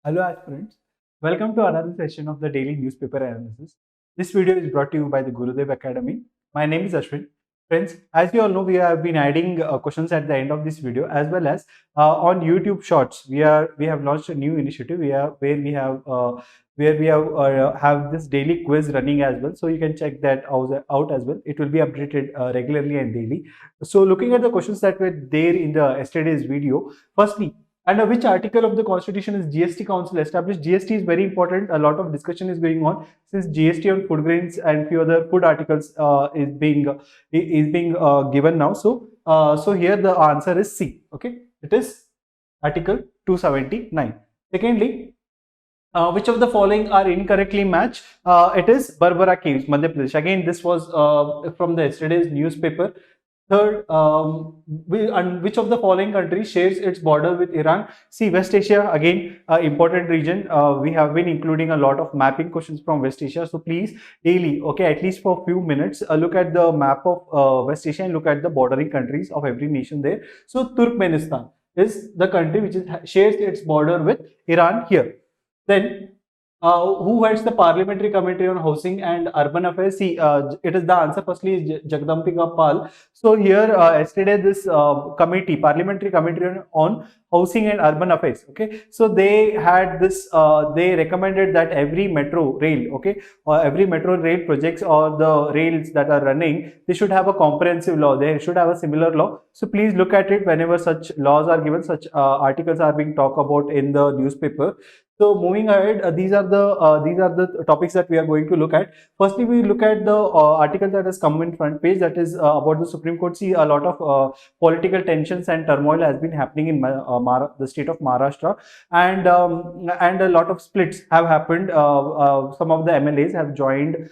Hello aspirants, welcome to another session of the daily newspaper analysis. This video is brought to you by the Gurudev Academy. My name is Ashwin. Friends, as you all know, we have been adding questions at the end of this video, as well as on YouTube Shorts. We have launched a new initiative where we have this daily quiz running as well. So you can check that out as well. It will be updated regularly and daily. So looking at the questions that were there in the yesterday's video, firstly, under which article of the constitution is GST Council established? GST is very important. A lot of discussion is going on since GST on food grains and few other food articles is being given now. So here the answer is C. Okay, it is Article 279. Secondly, which of the following are incorrectly matched? It is Barbara Caves, Madhya Pradesh. Again, this was from the yesterday's newspaper. Third, which of the following countries shares its border with Iran? See, West Asia, again, important region. We have been including a lot of mapping questions from West Asia. So please, daily, okay, at least for a few minutes, look at the map of West Asia and look at the bordering countries of every nation there. So Turkmenistan is the country which shares its border with Iran here. Then, who heads the Parliamentary Committee on Housing and Urban Affairs? See, it is the answer. Firstly, is Jagdampika Pal. So here, yesterday, this Parliamentary Committee on Housing and Urban Affairs. Okay, so they had this. They recommended that every metro rail, okay, or every metro rail projects or the rails that are running, they should have a comprehensive law. They should have a similar law. So please look at it whenever such laws are given, such articles are being talked about in the newspaper. So moving ahead, these are the topics that we are going to look at. Firstly, we look at the article that has come in front page, that is about the Supreme Court. See, a lot of political tensions and turmoil has been happening in the state of Maharashtra, and a lot of splits have happened. Some of the MLAs have joined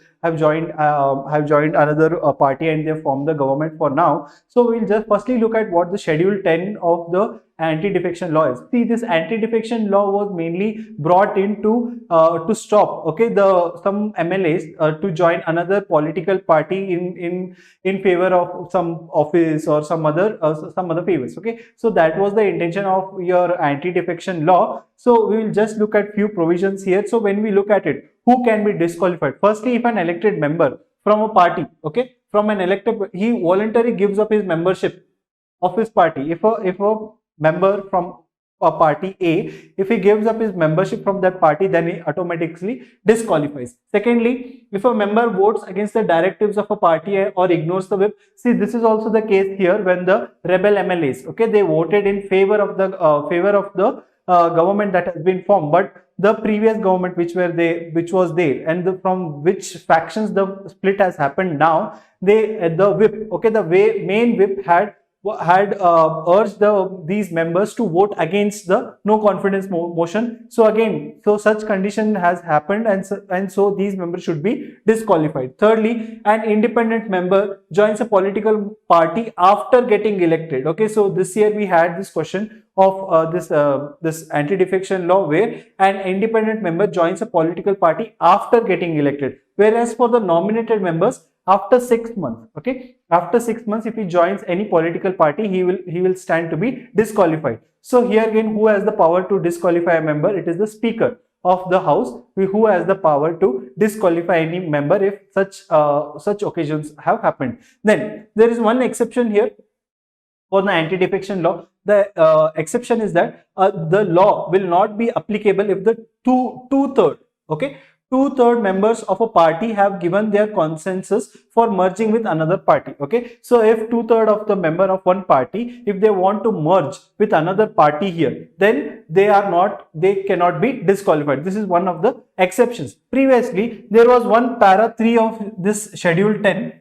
another party, and they have formed the government for now. So we'll just firstly look at what the Schedule 10 of the anti-defection law is. See, this anti-defection law was mainly brought in to stop, okay, some MLAs to join another political party in favor of some office or some other favors. Okay, so that was the intention of your anti-defection law. So we will just look at few provisions here. So when we look at it, who can be disqualified? Firstly, if an elected member from a party, okay, he voluntarily gives up his membership of his party. If a member from a party A, if he gives up his membership from that party, then he automatically disqualifies. Secondly, if a member votes against the directives of a party or ignores the whip, see, this is also the case here when the rebel MLAs, okay, they voted in favor of the government that has been formed, but the previous government which was there, and from which factions the split has happened now, the whip, okay, the main whip had urged these members to vote against the no confidence motion. So again, such condition has happened, and so these members should be disqualified. Thirdly, an independent member joins a political party after getting elected. Okay, so this year we had this question of this anti-defection law where an independent member joins a political party after getting elected, whereas for the nominated members, after 6 months, okay, after 6 months, if he joins any political party, he will stand to be disqualified. So here again, who has the power to disqualify a member? It is the Speaker of the House who has the power to disqualify any member if such occasions have happened. Then there is one exception here for the anti-defection law. The exception is that the law will not be applicable if the two-third, okay, two-third members of a party have given their consensus for merging with another party. Okay, so if two-third of the member of one party, if they want to merge with another party here, then they cannot be disqualified. This is one of the exceptions. Previously, there was one para 3 of this Schedule 10.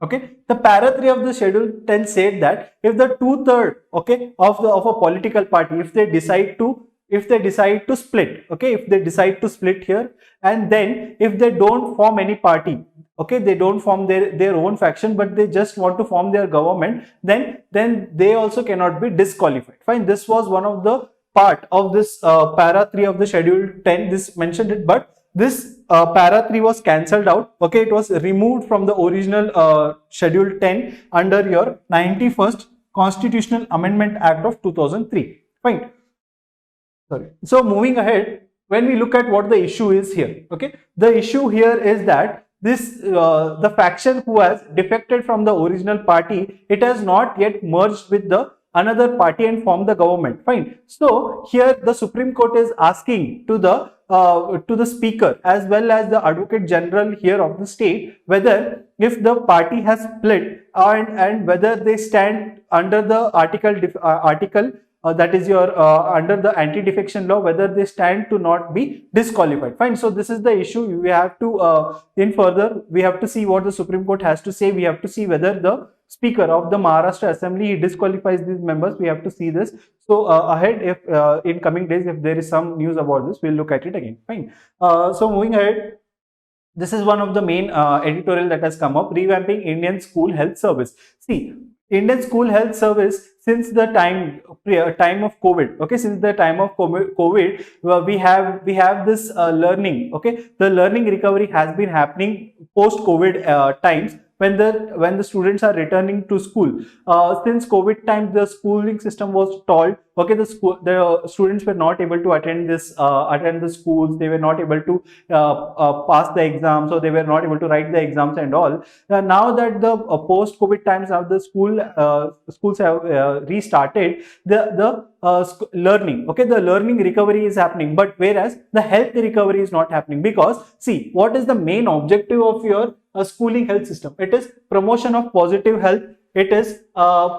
Okay, the para 3 of the Schedule 10 said that if the two-third, okay, of a political party, if they decide to split, okay, if they decide to split here, and then if they don't form any party, okay, they don't form their own faction, but they just want to form their government, then they also cannot be disqualified. Fine, this was one of the part of this para 3 of the Schedule 10. This mentioned it, but this para 3 was cancelled out. Okay, it was removed from the original Schedule 10 under your 91st Constitutional Amendment Act of 2003. Fine. Sorry. So moving ahead, when we look at what the issue is here, okay, the issue here is that this the faction who has defected from the original party, it has not yet merged with the another party and formed the government. Fine. So here the Supreme Court is asking to the speaker as well as the advocate general here of the state whether if the party has split and whether they stand under the article that is your under the anti-defection law, whether they stand to not be disqualified. Fine. So this is the issue. We have to in further we have to see what the Supreme Court has to say. We have to see whether the speaker of the Maharashtra Assembly he disqualifies these members. We have to see this. So ahead, if in coming days, if there is some news about this, we'll look at it again. Fine. So moving ahead, this is one of the main editorial that has come up: revamping Indian school health service. See, Indian school health service since the time of COVID. Okay, since the time of COVID, we have this learning. Okay, the learning recovery has been happening post COVID times when the students are returning to school. Since COVID time, the schooling system was stalled. Okay, the students were not able to attend the schools. They were not able to pass the exams, so they were not able to write the exams and all. Now that the post COVID times, now the schools have restarted the learning. Okay, the learning recovery is happening, but whereas the health recovery is not happening, because see, what is the main objective of your schooling health system? It is promotion of positive health. It is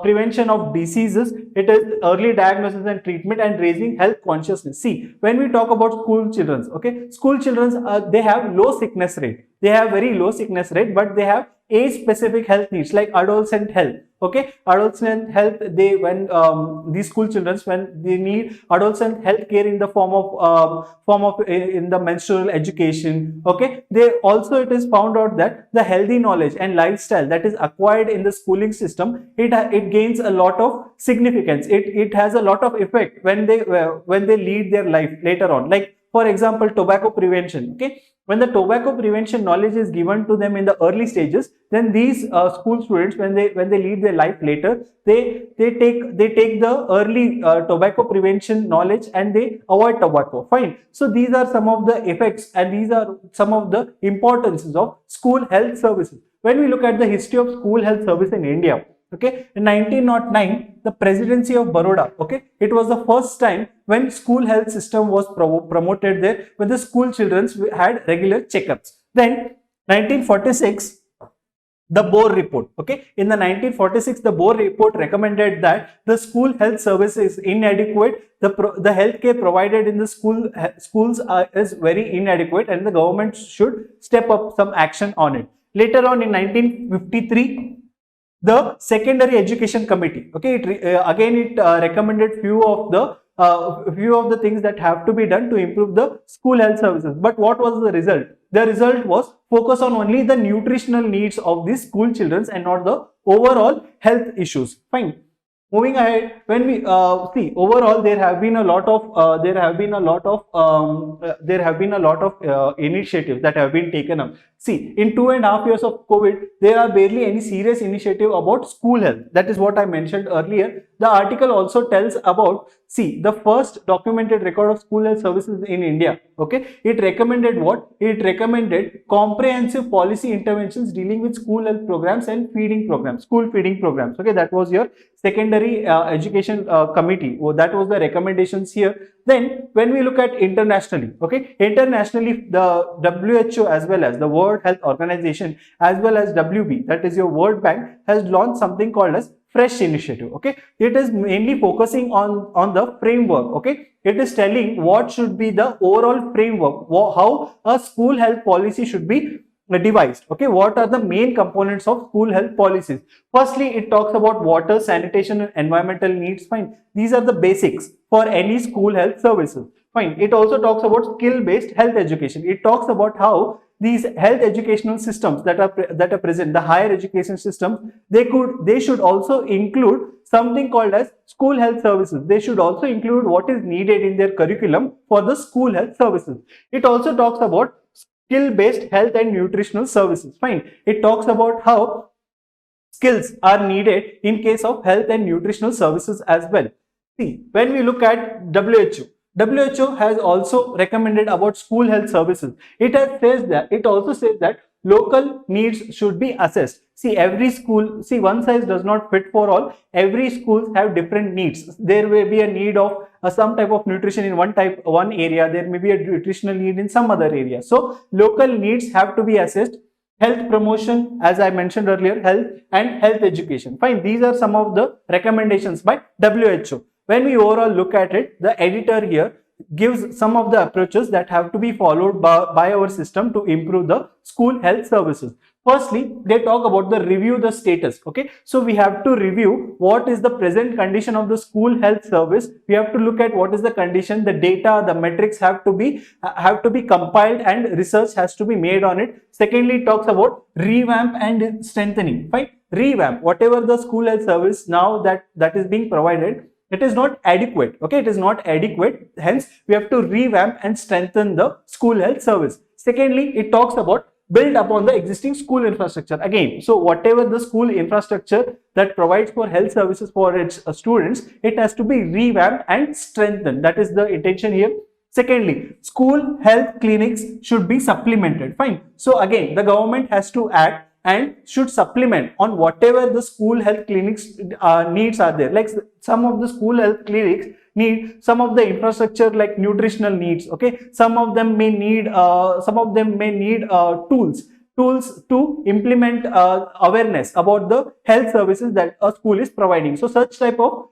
prevention of diseases. It is early diagnosis and treatment and raising health consciousness. See, when we talk about school children, okay, school children they have low sickness rate. They have very low sickness rate, but they have age-specific health needs like adolescent health. Okay, adolescent health. When these school children, when they need adolescent health care in the form of in the menstrual education. Okay, it is found out that the healthy knowledge and lifestyle that is acquired in the schooling system, it gains a lot of significance. It has a lot of effect when they lead their life later on. Like for example, tobacco prevention. Okay, when the tobacco prevention knowledge is given to them in the early stages, then these school students, when they lead their life later, they take the early tobacco prevention knowledge and they avoid tobacco. Fine. So these are some of the effects and these are some of the importances of school health services. When we look at the history of school health service in India, okay, in 1909, the presidency of Baroda, okay, it was the first time when school health system was promoted there, when the school children had regular checkups. Then 1946, the Bohr report. Okay, in the 1946, the Bohr report recommended that the school health service is inadequate. The healthcare provided in the schools is very inadequate, and the government should step up some action on it. Later on in 1953, the Secondary Education Committee, okay, it recommended few of the things that have to be done to improve the school health services. But what was the result? The result was focus on only the nutritional needs of these school children and not the overall health issues. Fine. Moving ahead, when we see overall, there have been a lot of initiatives that have been taken up. See, in 2.5 years of COVID, there are barely any serious initiative about school health. That is what I mentioned earlier. The article also tells about, see, the first documented record of school health services in India. Okay, it recommended what? It recommended comprehensive policy interventions dealing with school health programs and feeding programs, school feeding programs. Okay, that was your Secondary Education Committee. That was the recommendations here. Then when we look at internationally, okay, internationally the WHO as well as the World Health Organization as well as WB, that is your World Bank, has launched something called as Fresh Initiative. Okay, it is mainly focusing on the framework. Okay, it is telling what should be the overall framework, how a school health policy should be devised. Okay, what are the main components of school health policies? Firstly, it talks about water, sanitation and environmental needs. Fine, these are the basics for any school health services. Fine, it also talks about skill-based health education. It talks about how these health educational systems that are present, the higher education systems, they should also include something called as school health services. They should also include what is needed in their curriculum for the school health services. It also talks about skill-based health and nutritional services. Fine. It talks about how skills are needed in case of health and nutritional services as well. See, when we look at WHO, WHO has also recommended about school health services. It also says that local needs should be assessed. See, every school, see, one size does not fit for all. Every schools have different needs. There may be a need of some type of nutrition in one area. There may be a nutritional need in some other area. So local needs have to be assessed. Health promotion, as I mentioned earlier, health and health education. Fine, these are some of the recommendations by WHO. When we overall look at it, the editor here gives some of the approaches that have to be followed by our system to improve the school health services. Firstly, they talk about the review the status. Okay, so we have to review what is the present condition of the school health service. We have to look at what is the condition, the data, the metrics have to be compiled, and research has to be made on it. Secondly, it talks about revamp and strengthening. Fine, revamp whatever the school health service now that is being provided. It is not adequate. Okay, it is not adequate. Hence, we have to revamp and strengthen the school health service. Secondly, it talks about build upon the existing school infrastructure. Again, so whatever the school infrastructure that provides for health services for its students, it has to be revamped and strengthened. That is the intention here. Secondly, school health clinics should be supplemented. Fine. So again, the government has to act and should supplement on whatever the school health clinics needs are there. Like some of the school health clinics need some of the infrastructure like nutritional needs. Okay, some of them may need tools to implement awareness about the health services that a school is providing. So such type of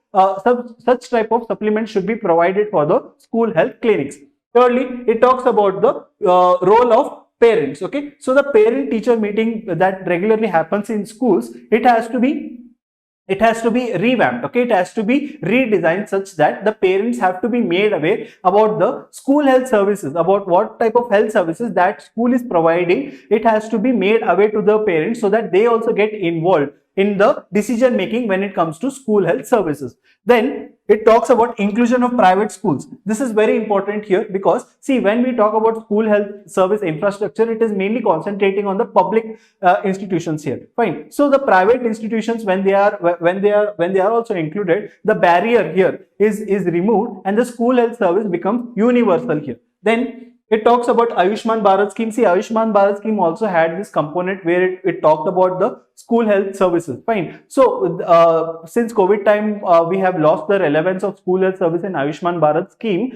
supplement should be provided for the school health clinics. Thirdly, it talks about the role of parents. Okay, so the parent teacher meeting that regularly happens in schools, it has to be revamped. Okay, it has to be redesigned such that the parents have to be made aware about the school health services, about what type of health services that school is providing. It has to be made aware to the parents so that they also get involved in the decision making when it comes to school health services. Then it talks about inclusion of private schools. This is very important here because see, when we talk about school health service infrastructure, it is mainly concentrating on the public institutions here. Fine. So the private institutions, when they are also included, the barrier here is removed and the school health service becomes universal here. Then it talks about Ayushman Bharat scheme. See, Ayushman Bharat scheme also had this component where it talked about the school health services. Fine. So since COVID time, we have lost the relevance of school health service in Ayushman Bharat scheme.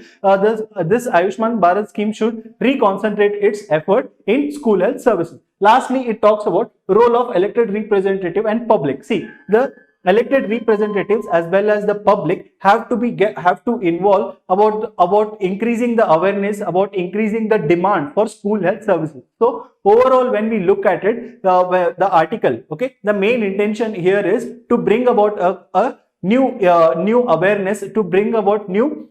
This Ayushman Bharat scheme should reconcentrate its effort in school health services. Lastly, it talks about role of elected representative and public. See, the elected representatives as well as the public have to involve about increasing the awareness, about increasing the demand for school health services. So overall, when we look at it, the article, okay, the main intention here is to bring about a new awareness, to bring about new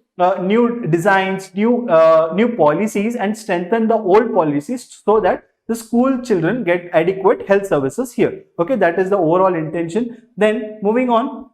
designs, new policies, and strengthen the old policies so that the school children get adequate health services here. Okay, that is the overall intention. Then moving on,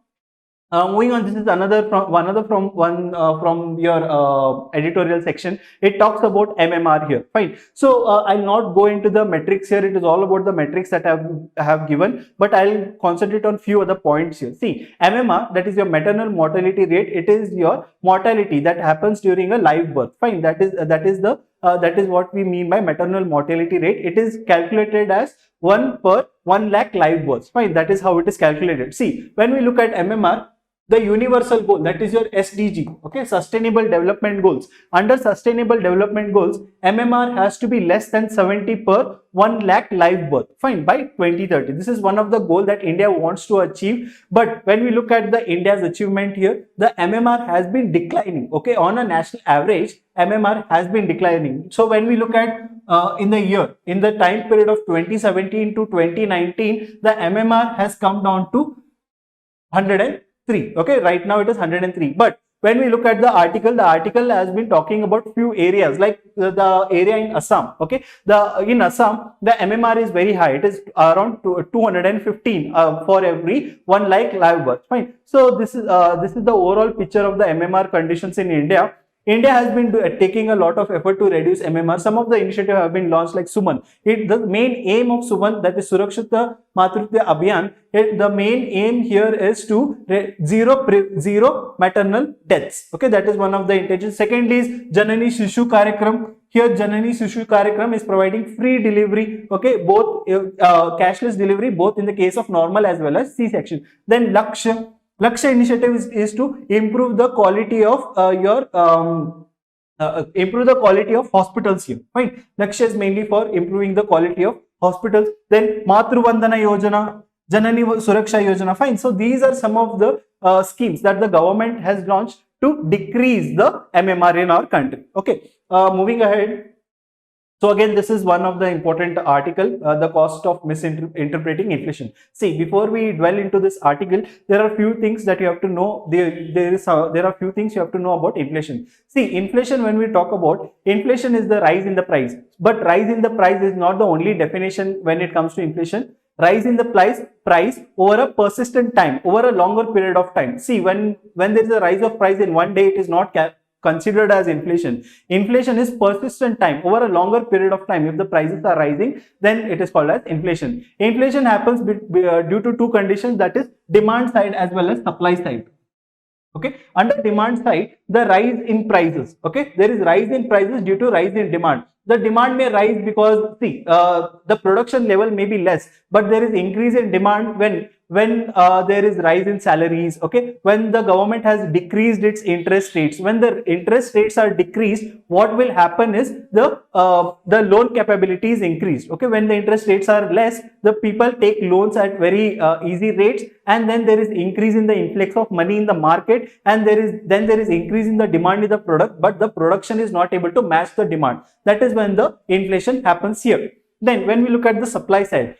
this is another from your editorial section. It talks about MMR here. Fine. So I'll not go into the metrics here. It is all about the metrics that I have given, but I'll concentrate on few other points here. See, MMR, that is your maternal mortality rate. It is your mortality that happens during a live birth. Fine. That is what we mean by maternal mortality rate. It is calculated as 1 per 1 lakh live births. Fine, that is how it is calculated. See, when we look at MMR, the universal goal, that is your SDG, okay, Sustainable Development Goals. Under Sustainable Development Goals, MMR has to be less than 70 per 1 lakh live birth. Fine, by 2030. This is one of the goals that India wants to achieve. But when we look at the India's achievement here, the MMR has been declining. Okay, on a national average, MMR has been declining. So when we look at in the time period of 2017 to 2019, the MMR has come down to 103. Okay, right now it is 103. But when we look at the article has been talking about few areas like the area in Assam. Okay, in Assam the MMR is very high. It is around 215 for every 1 lakh live birth. Fine. So this is the overall picture of the MMR conditions in India. India has been taking a lot of effort to reduce MMR. Some of the initiatives have been launched like Suman. The main aim of Suman, that is Surakshita Matrutva Abhiyan, the main aim here is to zero maternal deaths. Okay, that is one of the intentions. Secondly is Janani Shishu Karyakram. Here Janani Shishu Karyakram is providing free delivery, okay, both cashless delivery, both in the case of normal as well as C-section. Then Lakshya initiative is to improve the quality of improve the quality of hospitals here. Fine. Lakshya is mainly for improving the quality of hospitals. Then Matru Vandana Yojana, Janani Suraksha Yojana. Fine. So these are some of the schemes that the government has launched to decrease the MMR in our country. Okay. Moving ahead. So again, this is one of the important article, the cost of misinterpreting inflation. See, before we dwell into this article, there are few things that you have to know. There are few things you have to know about inflation. See, inflation, when we talk about inflation, is the rise in the price. But rise in the price is not the only definition when it comes to inflation. Rise in the price over a persistent time, over a longer period of time. See, when there is a rise of price in one day, it is not considered as inflation. Inflation is persistent time, over a longer period of time. If the prices are rising, then it is called as inflation. Inflation happens due to two conditions, that is demand side as well as supply side. Okay, under demand side, the rise in prices. Okay, there is rise in prices due to rise in demand. The demand may rise because, see, the production level may be less, but there is increase in demand when there is rise in salaries. Okay, when the government has decreased its interest rates. When the interest rates are decreased, what will happen is the loan capability is increased. Okay, when the interest rates are less, the people take loans at very easy rates, and then there is increase in the influx of money in the market, and there is increase in the demand in the product, but the production is not able to match the demand. That is when the inflation happens here. Then when we look at the supply side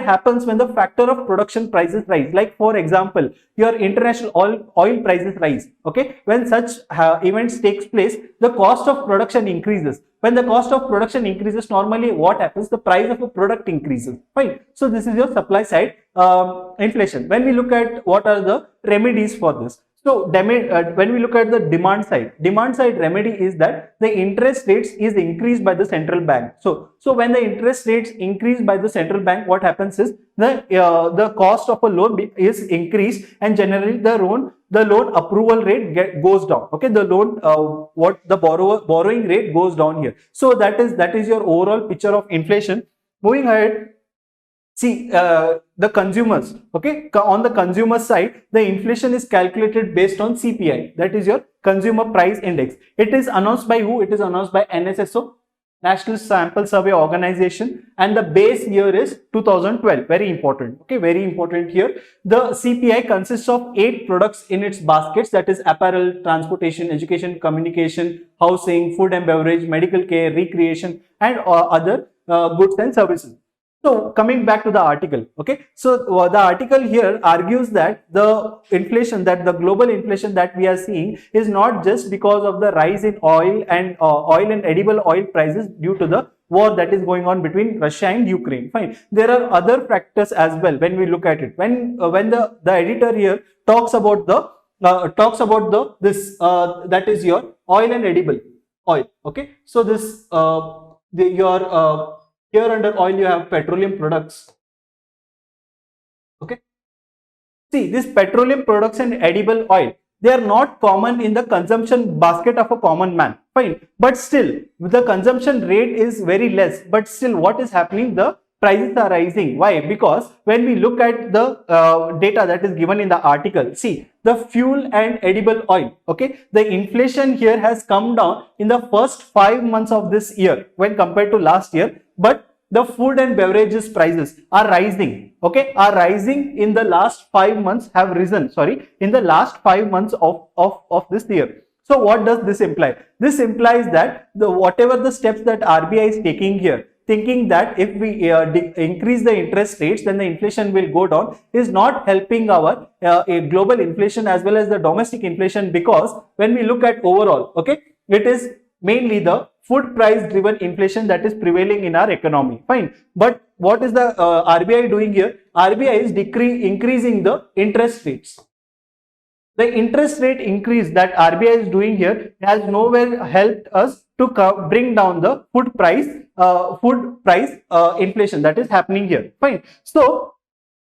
happens when the factor of production prices rise. Like for example, your international oil prices rise. Okay, when such events takes place, the cost of production increases. When the cost of production increases, normally what happens? The price of a product increases. Fine. So this is your supply side inflation. When we look at what are the remedies for this, so when we look at the demand side remedy is that the interest rates is increased by the central bank. So when the interest rates increase by the central bank, what happens is the cost of a loan is increased, and generally the loan approval rate goes down. Okay, the loan borrowing rate goes down here. So that is your overall picture of inflation. Moving ahead. See, the consumers, okay, on the consumer side, the inflation is calculated based on CPI, that is your consumer price index. It is announced by who? It is announced by NSSO, National Sample Survey Organization, and the base year is 2012. Very important, okay, very important here. The CPI consists of 8 products in its baskets, that is apparel, transportation, education, communication, housing, food and beverage, medical care, recreation, and other goods and services. So coming back to the article, okay, so the article here argues that the inflation, that the global inflation that we are seeing is not just because of the rise in oil and edible oil prices due to the war that is going on between Russia and Ukraine. Fine. There are other factors as well when we look at it. When the editor here talks about this that is your oil and edible oil. Okay, so this here under oil you have petroleum products. Okay. See, these petroleum products and edible oil, they are not common in the consumption basket of a common man. Fine. But still, the consumption rate is very less. But still, what is happening? The prices are rising. Why? Because when we look at the data that is given in the article, see, the fuel and edible oil, okay, the inflation here has come down in the first 5 months of this year when compared to last year, but the food and beverages prices are rising, okay, are rising in the last 5 months, have risen, sorry, in the last 5 months of this year. So what does this imply? This implies that whatever the steps that RBI is taking here, thinking that if we increase the interest rates, then the inflation will go down, is not helping our global inflation as well as the domestic inflation, because when we look at overall, okay, it is mainly the food price driven inflation that is prevailing in our economy. Fine. But what is the RBI doing here? RBI is increasing the interest rates. The interest rate increase that RBI is doing here has nowhere helped us to bring down the food price inflation that is happening here. Fine. So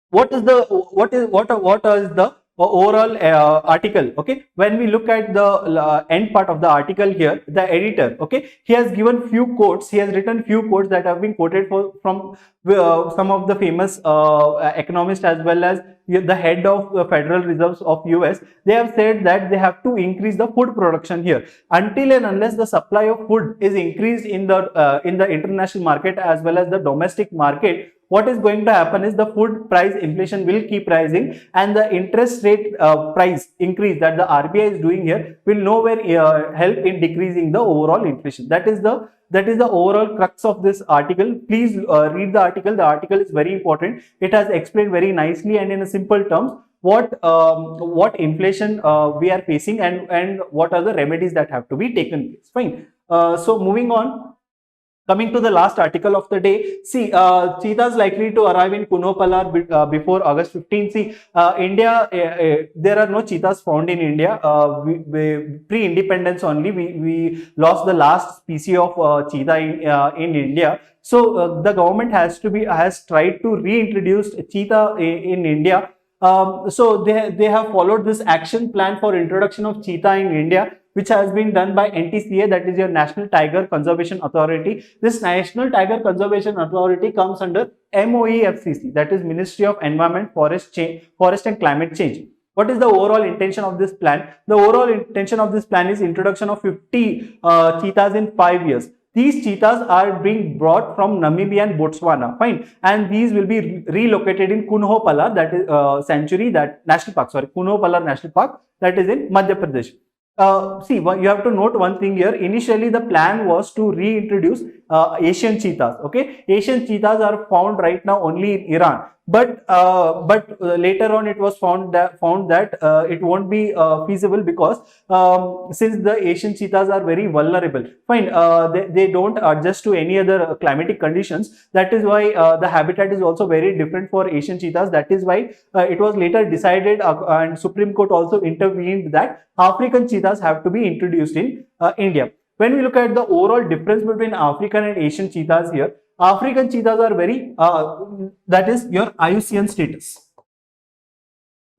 what is the what is the overall article? Okay, when we look at the end part of the article here, the editor, okay, he has given few quotes. He has written few quotes that have been quoted from some of the famous economists, as well as the head of the Federal Reserves of US. They have said that they have to increase the food production here. Until and unless the supply of food is increased in the international market as well as the domestic market, what is going to happen is the food price inflation will keep rising, and the interest rate price increase that the RBI is doing here will nowhere help in decreasing the overall inflation. That is the overall crux of this article. Please read the article. The article is very important. It has explained very nicely and in a simple terms what inflation we are facing, and what are the remedies that have to be taken place. Fine. So moving on. Coming to the last article of the day, see, cheetahs likely to arrive in Kuno before August 15. See, India, there are no cheetahs found in India. Pre-independence only, we lost the last species of cheetah in India. So the government has tried to reintroduce cheetah in India. So they have followed this action plan for introduction of cheetah in India, which has been done by NTCA, that is your National Tiger Conservation Authority. This National Tiger Conservation Authority comes under MOEFCC, that is Ministry of Environment, Forest and Climate Change. What is the overall intention of this plan? The overall intention of this plan is introduction of 50 cheetahs in 5 years. These cheetahs are being brought from Namibia and Botswana, fine, and these will be relocated in Kuno, that is National Park, Kuno National Park, that is in Madhya Pradesh. See, you have to note one thing here. Initially, the plan was to reintroduce Asian cheetahs. Okay, Asian cheetahs are found right now only in Iran, but later on it was found that it won't be feasible, because since the Asian cheetahs are very vulnerable, fine, they don't adjust to any other climatic conditions. That is why the habitat is also very different for Asian cheetahs. That is why it was later decided, and Supreme Court also intervened, that African cheetahs have to be introduced in India. When we look at the overall difference between African and Asian cheetahs here, African cheetahs are very, that is your IUCN status.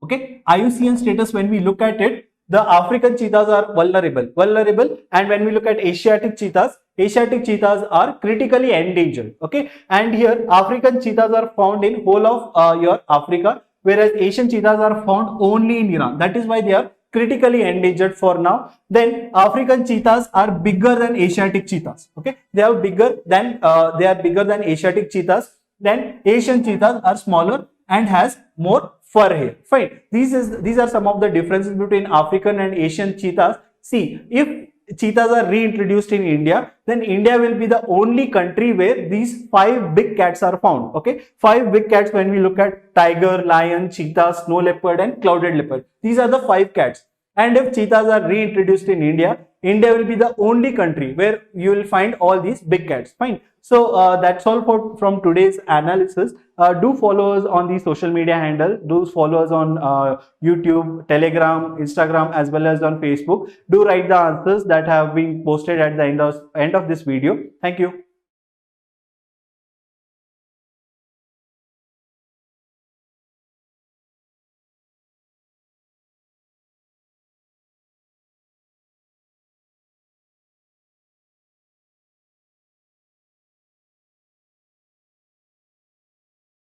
Okay, IUCN status, when we look at it, the African cheetahs are vulnerable, and when we look at Asiatic cheetahs are critically endangered. Okay, and here African cheetahs are found in whole of your Africa, whereas Asian cheetahs are found only in Iran. That is why they are critically endangered for now. Then African cheetahs are bigger than Asiatic cheetahs. Okay, they are bigger than Asiatic cheetahs. Then Asian cheetahs are smaller and has more fur hair. Fine. These are some of the differences between African and Asian cheetahs. See, if cheetahs are reintroduced in India, then India will be the only country where these 5 big cats are found. Okay, 5 big cats when we look at tiger, lion, cheetah, snow leopard and clouded leopard. These are the 5 cats. And if cheetahs are reintroduced in India, India will be the only country where you will find all these big cats. Fine. So that's all from today's analysis. Do follow us on the social media handle. Do follow us on YouTube, Telegram, Instagram, as well as on Facebook. Do write the answers that have been posted at the end of this video. Thank you.